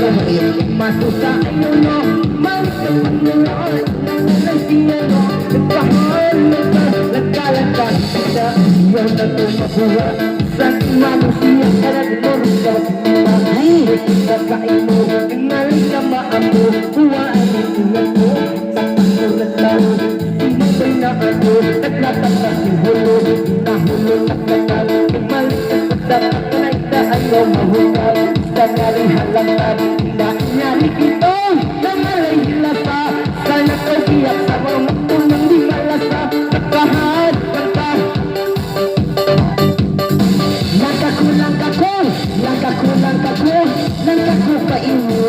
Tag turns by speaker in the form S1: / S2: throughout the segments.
S1: masusa ayo no magkapanunod nagsiyan no nagkahal nagkalagkan kita yun na tumakuha sa manusia karagmorga ay kakain mo tingaling na maamo buwaan ito ko sa pasulat tao sinipay na ako naglatang na si hulo nahulo naglatang kumalik at pagdapat na nagdaan mo mahukap sa ngaring halangkan nyari kita na malay hilasa sana kau biyak sa mga tunang di malasa nagpahad kanta langkakulang kako langkaku kainu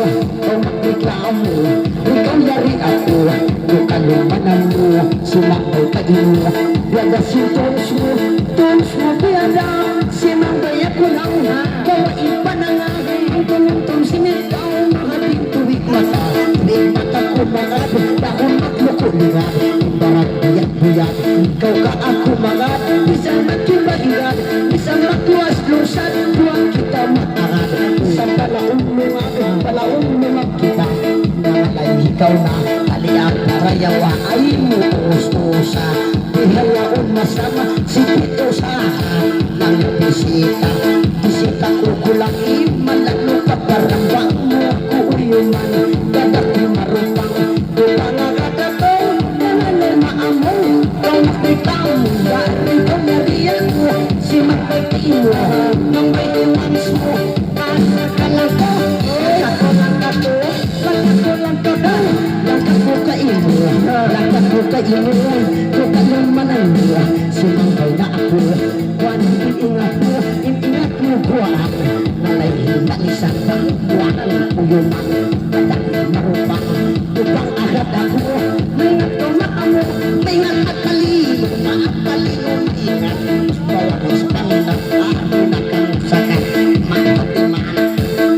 S1: kau makreklamo ikaw yari ako kalumanan mo sumakaw kainu biada si tons mo biada simang bayak ko lang kau ipanangay ang kunyong sinitaw mga pintuwik mata may mata ko mga dahon magloko lirat barat buyak-buyak ikaw ka ako mga bisang magkibairat bisang magtuwas lusat buwag kita matarad sa palaong mga kita nalay ikaw na aliang parayawa ay mo usa bihalaon masama si Pito sa ng bisita ko kulang imalalo ka parambang mo ko uyuman dadak ni marupang upang agadabaw nangalay maamo kau makitaw dari kau nariyan mo si magpagtiin mo nang may iwans mo asa ka lang ko langkaku kainu ko kalumanan mo sumangkay na ako kwan ingat mo buwak nalayin nalisan bang buwak uyuman dadak ni marupang upang agad ako may nagtumaamo may nagkakalino maakalinong ingat bawa ko sa panginan ako nakamusakan makatimaan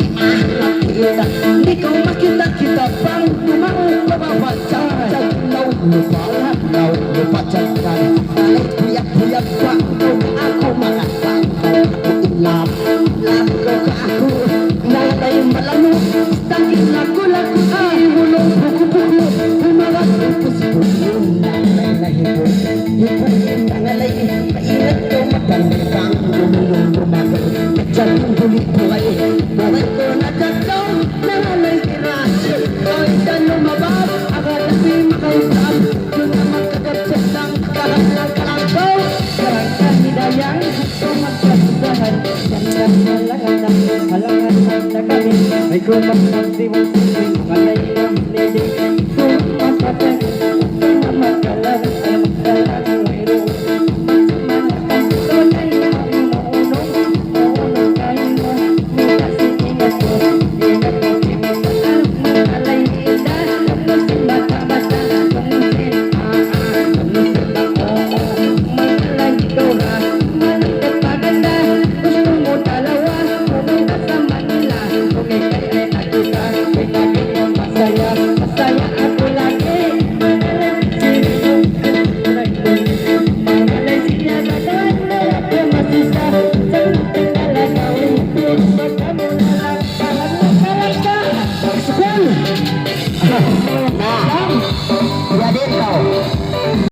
S1: imahanap kita hindi ko makita kita pang tumaong mababatsa sa laut lupa jangan balik buyak-buyak bang ako mga bangko ako inlap kau ke aku nalay malano takit laku-laku ay hulong buku-buku umarat pus-pusun nalay na hipon yung nalay maingat ko matandang lumulong rumagal nagjalong bulit-buhay buhay ko nadagdaw nalay irasyo ay dyan lumabab agad ako'y makausap yun na magkagatsak ng kalang-kalangkaw karangkan hidayang so magkasudahan yan lang halangan na kami may kumang